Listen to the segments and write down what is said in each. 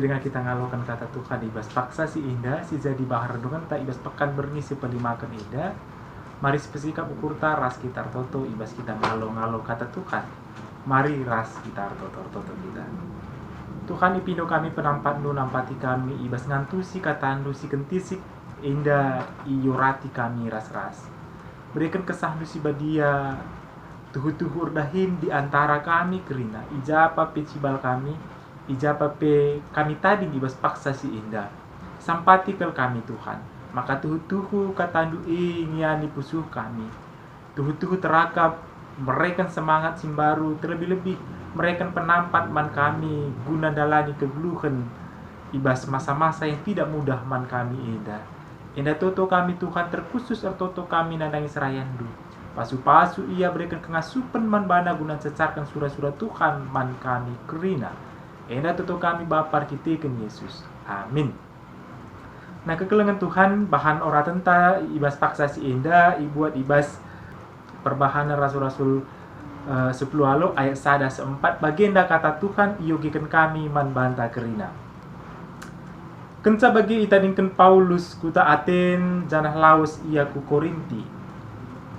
dengan kita ngalokan kata Tuhan ibas paksa si indah si jadi bahan renungan tak ibas pekan berni si pelimakan indah. Mari sepesikap ukur ras kita toto ibas kita ngalo kata Tuhan. Mari ras kita toto kita. Tuhan ipindo kami penampat nu nampati kami ibas ngantusi katandu si kentisik indah iyorati kami ras. Berikan kesah nu si badia tuhu urdahin di antara kami kerina ijapa pe cibal kami ijapa pe kami tadi ibas paksa si indah. Sampati kel kami Tuhan. Maka tuhu katandu ingani pusuh kami. Tuhu terakap mereka semangat simbaru terlebih-lebih mereka penampat man kami guna dalani kegeluhan ibas masa-masa yang tidak mudah man kami indah toto kami Tuhan terkhusus toto kami nandangi serayandu pasu-pasu ia berikan kengasupan man bana guna cecarkan surah-surah Tuhan man kami kerina indah toto kami bapar kitikan Yesus amin. Nah kekelengan Tuhan bahan ora tenta ibas paksa si indah ibuat ibas perbahanan rasul-rasul 10 alo ayat 1-4 bagenda kata Tuhan iyogikan kami man banta kerina. Kenca bagi itadingkan Paulus kuta Aten janah laos ia ku Korinti.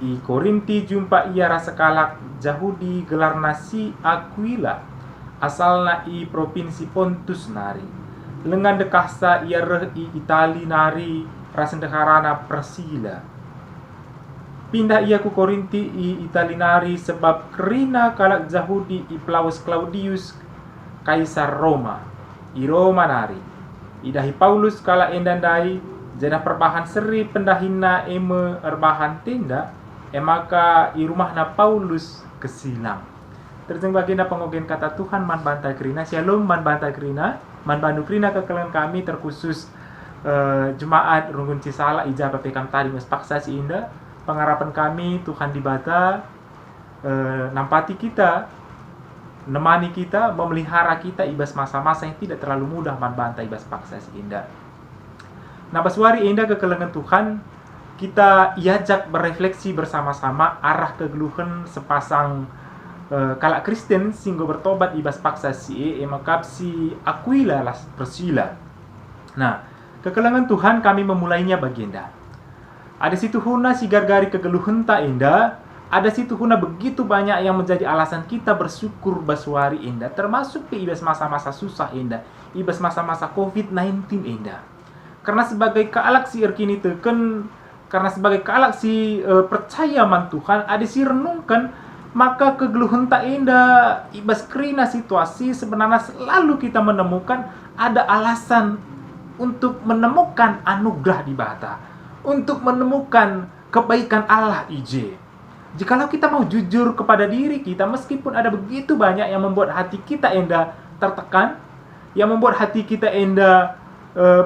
I Korinti jumpa ia rasa kalak Jahudi gelar nasi Aquila asalna i provinsi Pontus nari. Lengan dekasa ia reh i Itali nari rasendeharana Persila. Pindah ia ku Korinti i Itali nari sebab kerina kalak Jahudi i Plaus Claudius Kaisar Roma. I Roma nari. Idahi Paulus kala endandai jana perbahan seri pendahina eme erbahan tenda emaka i rumahna Paulus kesilang. Terjeng bagina pengogen kata Tuhan man bantai kerina shalom man bantai kerina man bandu kerina kekelan kami terkhusus jemaat Runggun Cisala ijabah pekam tadi mas paksa si indah pengharapan kami Tuhan dibata nampati kita nemani kita memelihara kita ibas masa-masa yang tidak terlalu mudah man bantai ibas paksa si indah. Nah baswari indah kekelengan Tuhan kita iajak berefleksi bersama-sama arah kegeluhan sepasang kalak Kristen singgo bertobat ibas paksa si emakap si Aquila las Priscilla. Nah, kekelengan Tuhan kami memulainya bagenda. Ada situ huna si gargari kegeluhan tak indah, ada situ huna begitu banyak yang menjadi alasan kita bersyukur baswari indah, termasuk di ibas masa-masa susah indah, ibas masa-masa COVID-19 indah. Karena sebagai kalak si erkini teken, karena sebagai kalak si percaya man Tuhan, ada si renungkan maka kegeluhan tak indah ibas kerina situasi sebenarnya selalu kita menemukan ada alasan untuk menemukan anugerah di bata, untuk menemukan kebaikan Allah ije. Jikalau kita mau jujur kepada diri kita, meskipun ada begitu banyak yang membuat hati kita indah tertekan, yang membuat hati kita indah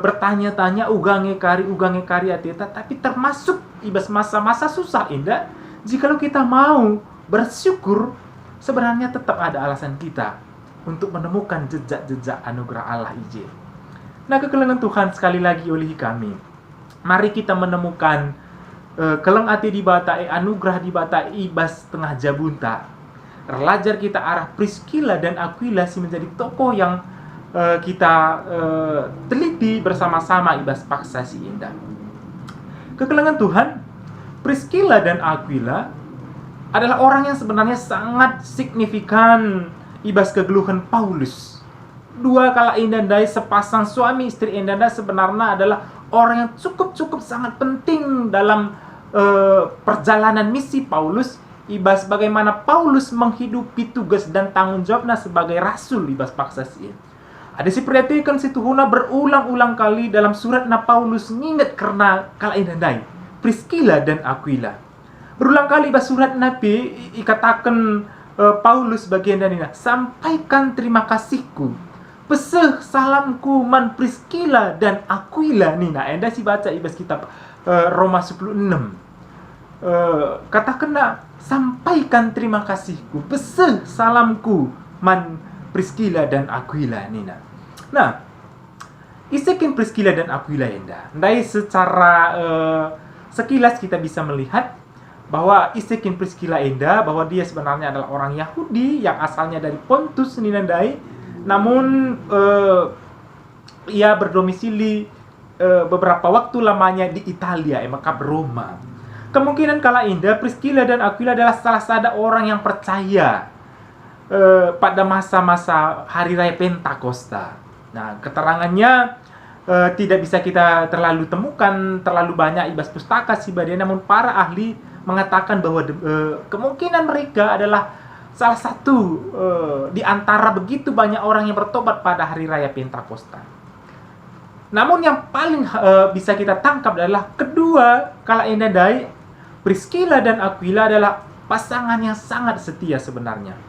bertanya-tanya ugange kari ateta, tapi termasuk ibas masa-masa susah indah, jikalau kita mau bersyukur, sebenarnya tetap ada alasan kita untuk menemukan jejak-jejak anugerah Allah ije. Nah kekelengan Tuhan sekali lagi oleh kami, mari kita menemukan keleng ati di bata anugerah di bata ibas tengah jabunta. Relajar kita arah Priscilla dan Aquila si menjadi tokoh yang kita teliti bersama-sama ibas paksa si indah. Kekelengan Tuhan, Priscilla dan Aquila adalah orang yang sebenarnya sangat signifikan ibas kegeluhan Paulus. Dua kala indandai sepasang suami istri indanda sebenarnya adalah orang yang cukup sangat penting dalam perjalanan misi Paulus ibas bagaimana Paulus menghidupi tugas dan tanggung jawabnya sebagai rasul ibas paksa si. Ada si perhatikan situ huna berulang-ulang kali dalam surat na Paulus nginget karena kala indandai Priscilla dan Aquila. Berulang kali bahas surat Nabi ikatakan Paulus bagian dari sampaikan terima kasihku, peseh salamku man Priscilla dan Aquila nina. Anda si baca ibas kitab Roma 10:6. Katakan sampaikan terima kasihku, peseh salamku man Priscilla dan Aquila nina. Nah, isekin Priscilla dan Aquila enda. Ndai secara sekilas kita bisa melihat bahwa Isekin Priscilla Enda bahwa dia sebenarnya adalah orang Yahudi yang asalnya dari Pontus ninandai, namun ia berdomisili beberapa waktu lamanya di Italia, maka Roma. Kemungkinan kala Indah, Priscilla dan Aquila adalah salah satu orang yang percaya pada masa-masa hari raya Pentakosta. Nah, keterangannya tidak bisa kita terlalu temukan terlalu banyak ibas pustaka Sibadia, namun para ahli mengatakan bahwa kemungkinan mereka adalah salah satu di antara begitu banyak orang yang bertobat pada hari raya Pentakosta. Namun yang paling bisa kita tangkap adalah kedua kala Indah dai, Priscilla dan Aquila adalah pasangan yang sangat setia sebenarnya.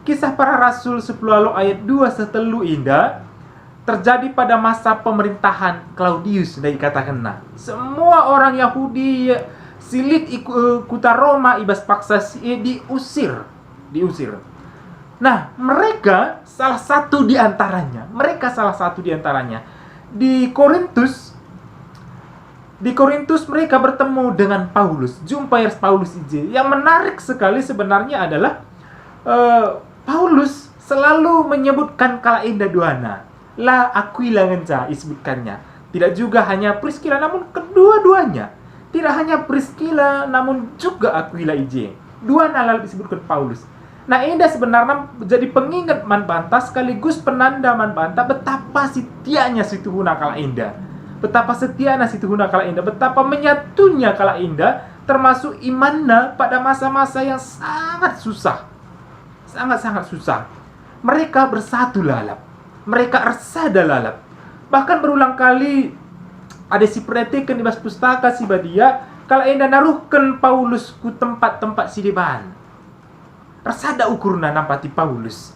Kisah Para Rasul 10 ayat 2 setelu Indah terjadi pada masa pemerintahan Claudius dari katakanlah. Semua orang Yahudi silit kota Roma ibas paksa diusir. Nah, mereka salah satu di antaranya. Di Korintus mereka bertemu dengan Paulus. Jumpa Paulus ije. Yang menarik sekali sebenarnya adalah Paulus selalu menyebutkan kala Indah duana. La Aquila ngenca disebutkannya. Tidak juga hanya Priscilla, namun kedua-duanya. Tidak hanya Priscilla, namun juga Aquila ije. Dua nalal disebutkan Paulus. Nah, Indah sebenarnya jadi pengingat man banta sekaligus penanda man banta betapa setianya situhuna kala Indah. Betapa setianya situhuna kala Indah, betapa menyatunya kala Indah, termasuk imannya pada masa-masa yang sangat susah. Sangat-sangat susah. Mereka bersatu lalap. Mereka ersada lalap. Bahkan berulang kali ada si perhatikan di pustaka Sibadia kalau Indah naruhkan Paulus ku tempat-tempat sideban. Ersada ukurna nampati Paulus.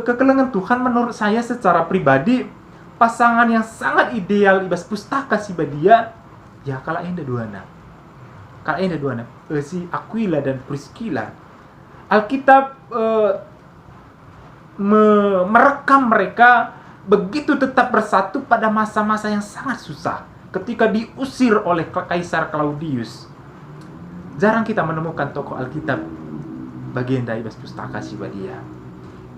Kekelengan Tuhan menurut saya secara pribadi pasangan yang sangat ideal di pustaka Sibadia ya kalau Indah duana. Si Aquila dan Priscilla. Alkitab merekam mereka begitu tetap bersatu pada masa-masa yang sangat susah ketika diusir oleh Kaisar Claudius. Jarang kita menemukan tokoh Alkitab bagian dari pustaka Sibadia.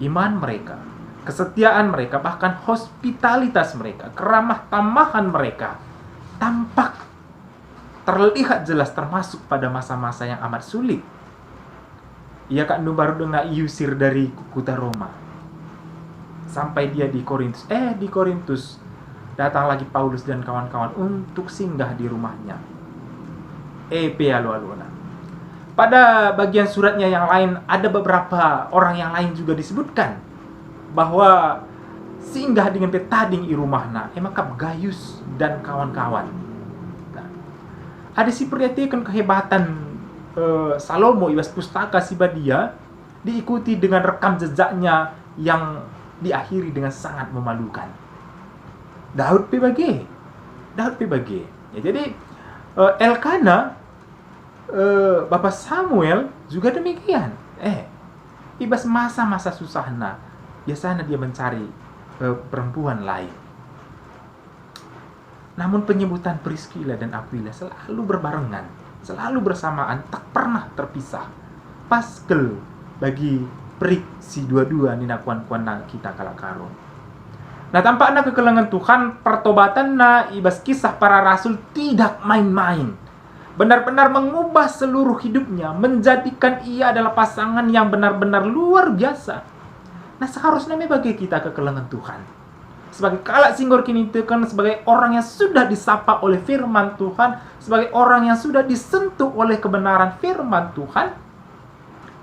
Iman mereka, kesetiaan mereka, bahkan hospitalitas mereka, keramah tamahan mereka tampak terlihat jelas termasuk pada masa-masa yang amat sulit. Ia kan baru dengar iusir dari kota Roma. Sampai dia di Korintus datang lagi Paulus dan kawan-kawan untuk singgah di rumahnya. Pada bagian suratnya yang lain ada beberapa orang yang lain juga disebutkan bahwa singgah dengan petading i rumahna emakap Gaius dan kawan-kawan. Nah, ada si perhatikan kehebatan Salomo ibas pustaka Sibadia diikuti dengan rekam jejaknya yang diakhiri dengan sangat memalukan. Daud PBG. Ya, jadi Elkana Bapak Samuel juga demikian. Ibas masa-masa susahna biasanya dia mencari perempuan lain. Namun penyebutan Priscilla dan Aquila selalu berbarengan, selalu bersamaan, tak pernah terpisah. Paskel bagi perik si dua-dua nina kuan-kuan kita kalakaro. Nah, tampaknya kekelengan Tuhan pertobatan ibas kisah para rasul tidak main-main. Benar-benar mengubah seluruh hidupnya, menjadikan ia adalah pasangan yang benar-benar luar biasa. Nah, seharusnya bagi kita kekelengan Tuhan. Sebagai kalak singgor kini tekan, sebagai orang yang sudah disapa oleh firman Tuhan, sebagai orang yang sudah disentuh oleh kebenaran firman Tuhan,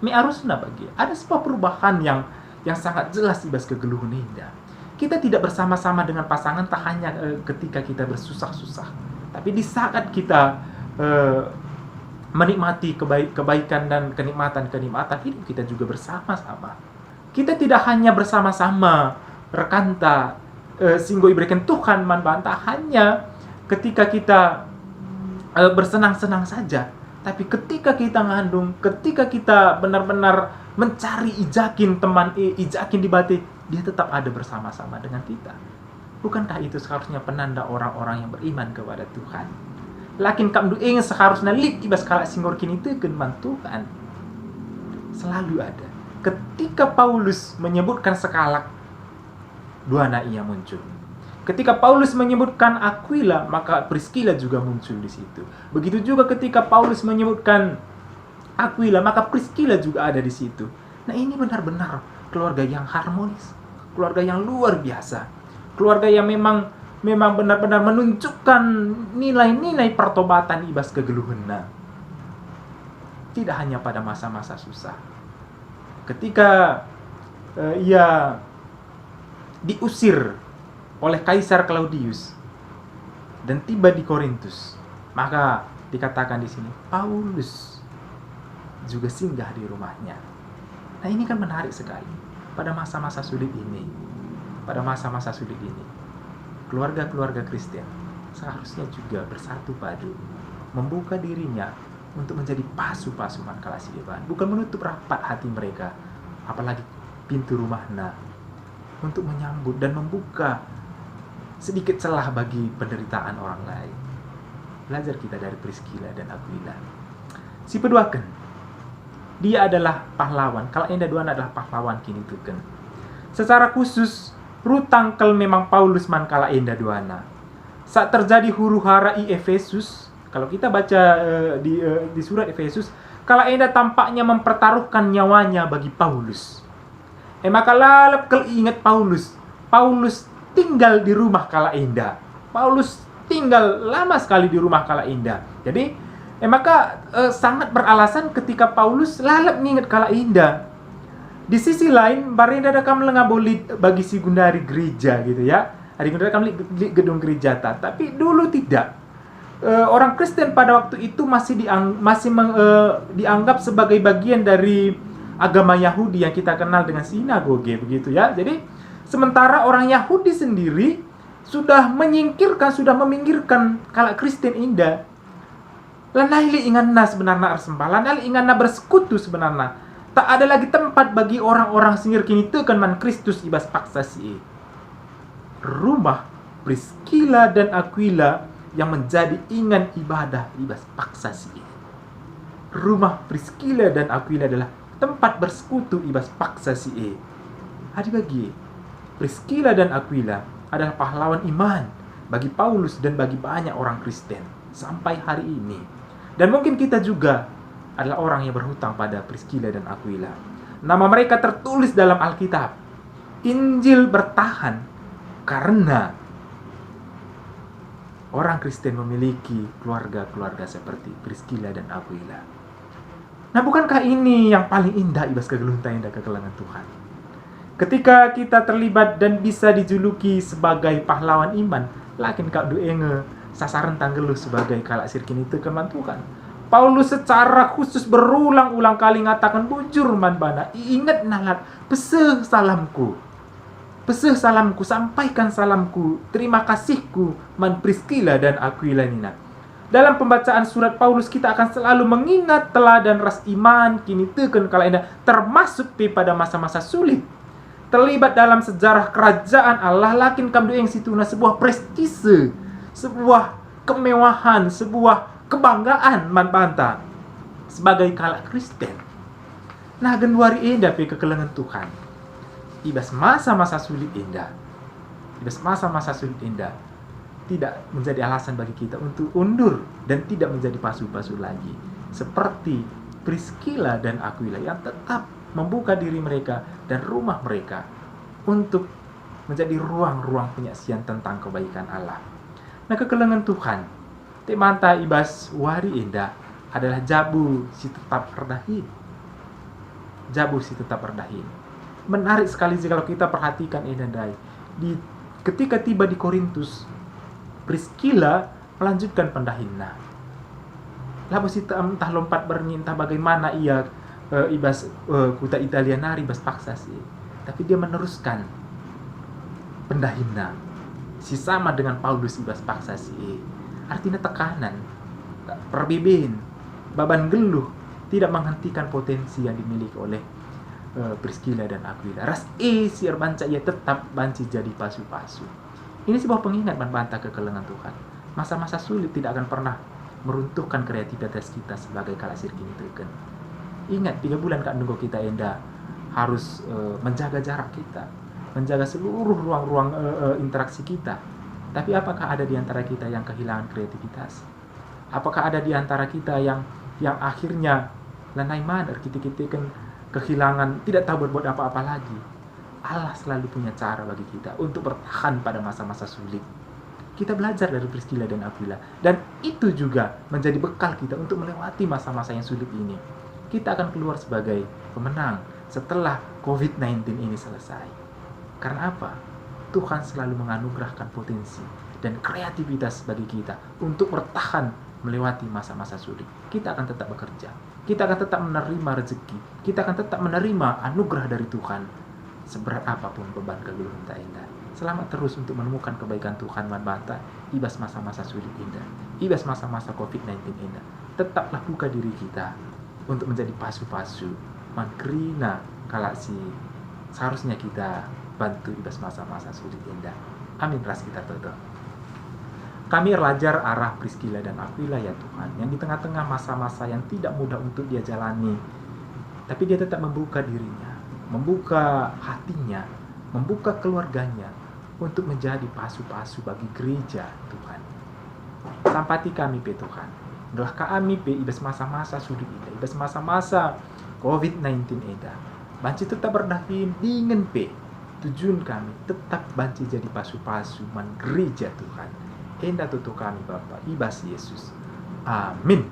harusnya bagi ada sebuah perubahan yang sangat jelas ibas kegeluhan Indah. Kita tidak bersama-sama dengan pasangan tak hanya ketika kita bersusah-susah, tapi di saat kita menikmati kebaikan dan kenikmatan hidup kita juga bersama-sama. Kita tidak hanya bersama-sama rekanta singgo iberikan Tuhan man bantah hanya ketika kita bersenang-senang saja, tapi ketika kita ngandung, ketika kita benar-benar mencari ijakin teman ijakin di batik, dia tetap ada bersama-sama dengan kita. Bukankah itu seharusnya penanda orang-orang yang beriman kepada Tuhan? Lakin kamdu ingin seharusnya lik ibas kalak singgor kini tekan man Tuhan selalu ada. Ketika Paulus menyebutkan sekalak, dua anak ia muncul. Ketika Paulus menyebutkan Aquila, maka Priscilla juga muncul di situ. Begitu juga ketika Paulus menyebutkan Aquila, maka Priscilla juga ada di situ. Nah, ini benar-benar keluarga yang harmonis, keluarga yang luar biasa, keluarga yang memang benar-benar menunjukkan nilai-nilai pertobatan ibas kegeluhena. Tidak hanya pada masa-masa susah. Ketika ia diusir oleh Kaisar Claudius dan tiba di Korintus, maka dikatakan di sini Paulus juga singgah di rumahnya. Nah, ini kan menarik sekali. Pada masa-masa sulit ini, keluarga-keluarga Kristen seharusnya juga bersatu padu, membuka dirinya untuk menjadi pasu-pasu Mankala Sideban, bukan menutup rapat hati mereka, apalagi pintu rumahna, untuk menyambut dan membuka sedikit celah bagi penderitaan orang lain. Belajar kita dari Priscilla dan Aquila. Si peduakan, dia adalah pahlawan. Kalau enda duana adalah pahlawan kini tuken. Secara khusus, rutangkel memang Paulus mankala enda duana. Saat terjadi huru-hara i Efesus, kalau kita baca di surat Efesus, kalau enda tampaknya mempertaruhkan nyawanya bagi Paulus. Maka lalap kalau ingat Paulus tinggal di rumah kala enda. Paulus tinggal lama sekali di rumah kala enda. Jadi, maka sangat beralasan ketika Paulus lalap nginget kala enda. Di sisi lain, barenda ada kam lengaboli bagi si gundari gereja gitu ya. Ada gundari kam li gedung gereja tapi dulu tidak. Orang Kristen pada waktu itu masih dianggap sebagai bagian dari agama Yahudi yang kita kenal dengan sinagoge begitu ya. Jadi sementara orang Yahudi sendiri sudah meminggirkan kalau Kristen indah. Lanai inganna sebenarnya arsembah, lanai inganna bersekutu sebenarnya. Tak ada lagi tempat bagi orang-orang singir kini tekan man Kristus ibas paksa si. Rumah Priscilla dan Aquila yang menjadi ingan ibadah ibas paksa si. Rumah Priscilla dan Aquila adalah tempat bersekutu ibas paksa si. Adi bagi Priscilla dan Aquila adalah pahlawan iman bagi Paulus dan bagi banyak orang Kristen sampai hari ini. Dan mungkin kita juga adalah orang yang berhutang pada Priscilla dan Aquila. Nama mereka tertulis dalam Alkitab. Injil bertahan karena orang Kristen memiliki keluarga-keluarga seperti Priscilla dan Aquila. Nah, bukankah ini yang paling indah ibas kegeluhuntan indah kekelangan Tuhan? Ketika kita terlibat dan bisa dijuluki sebagai pahlawan iman, lakin kak duenge sasaran tanggeluh sebagai kalak sirkin itu keman Tuhan. Paulus secara khusus berulang-ulang kali ngatakan bujur man bana, ingat nalat, peseh salamku, sampaikan salamku, terima kasihku man Priscilla dan Aquila nina. Dalam pembacaan surat Paulus kita akan selalu mengingat teladan ras iman kini teken kala indah, termasuk pada masa-masa sulit. Terlibat dalam sejarah kerajaan Allah, lakin kamdu yang situna sebuah prestise, sebuah kemewahan, sebuah kebanggaan man banta sebagai kalak Kristen. Nah, genduari indah pe kekelengan Tuhan. Ibas masa-masa sulit indah. Tidak menjadi alasan bagi kita untuk undur dan tidak menjadi pasu-pasu lagi. Seperti Priscilla dan Aquila yang tetap membuka diri mereka dan rumah mereka untuk menjadi ruang-ruang penyaksian tentang kebaikan Allah. Nah, kekelengan Tuhan temanta ibas wari indah adalah jabu si tetap perdahin. Menarik sekali sih kalau kita perhatikan indah ketika tiba di Korintus, Priscilla melanjutkan pendahinna. Lalu si entah lompat berni, entah bagaimana ia ibas kuta Italianari bas paksa sih, tapi dia meneruskan pendahina si sama dengan Paulus ibas paksa sih. Artinya tekanan, perbeben, baban geluh tidak menghentikan potensi yang dimiliki oleh Priscilla dan Aquila. Ras siar banca ia tetap banci jadi pasu-pasu. Ini sebuah pengingat bantah kekelengan Tuhan. Masa-masa sulit tidak akan pernah meruntuhkan kreativitas kita sebagai kalak sirkin teken. Ingat, 3 bulan kak nunggu kita enda harus menjaga jarak kita, menjaga seluruh ruang-ruang interaksi kita Tapi apakah ada di antara kita yang kehilangan kreativitas? Apakah ada di antara kita yang akhirnya lanai madar, kita kan kehilangan, tidak tahu berbuat apa-apa lagi? Allah selalu punya cara bagi kita untuk bertahan pada masa-masa sulit. Kita belajar dari Priscilla dan Aquila, dan itu juga menjadi bekal kita untuk melewati masa-masa yang sulit ini. Kita akan keluar sebagai pemenang setelah COVID-19 ini selesai. Karena apa? Tuhan selalu menganugerahkan potensi dan kreativitas bagi kita untuk bertahan melewati masa-masa sulit. Kita akan tetap bekerja, kita akan tetap menerima rezeki, kita akan tetap menerima anugerah dari Tuhan. Seberat apapun beban kegeluhan tak indah, selamat terus untuk menemukan kebaikan Tuhan manbata ibas masa-masa sulit indah, ibas masa-masa COVID-19 indah. Tetaplah buka diri kita untuk menjadi pasu-pasu mankrina kalaksi seharusnya kita bantu ibas masa-masa sulit indah. Amin. Ras kita toto. Kami belajar arah Priscilla dan Aquila ya Tuhan, yang di tengah-tengah masa-masa yang tidak mudah untuk dia jalani, tapi dia tetap membuka dirinya, membuka hatinya, membuka keluarganya untuk menjadi pasu-pasu bagi gereja Tuhan. Sampati kami pe Tuhan, adalah kami pe ibas masa-masa sulit ida, ibas masa-masa COVID-19 ida. Banci tetap berdahin dingin pe, tujuan kami tetap banci jadi pasu-pasu man gereja Tuhan. Enda tutu kami Bapa, ibas Yesus. Amin.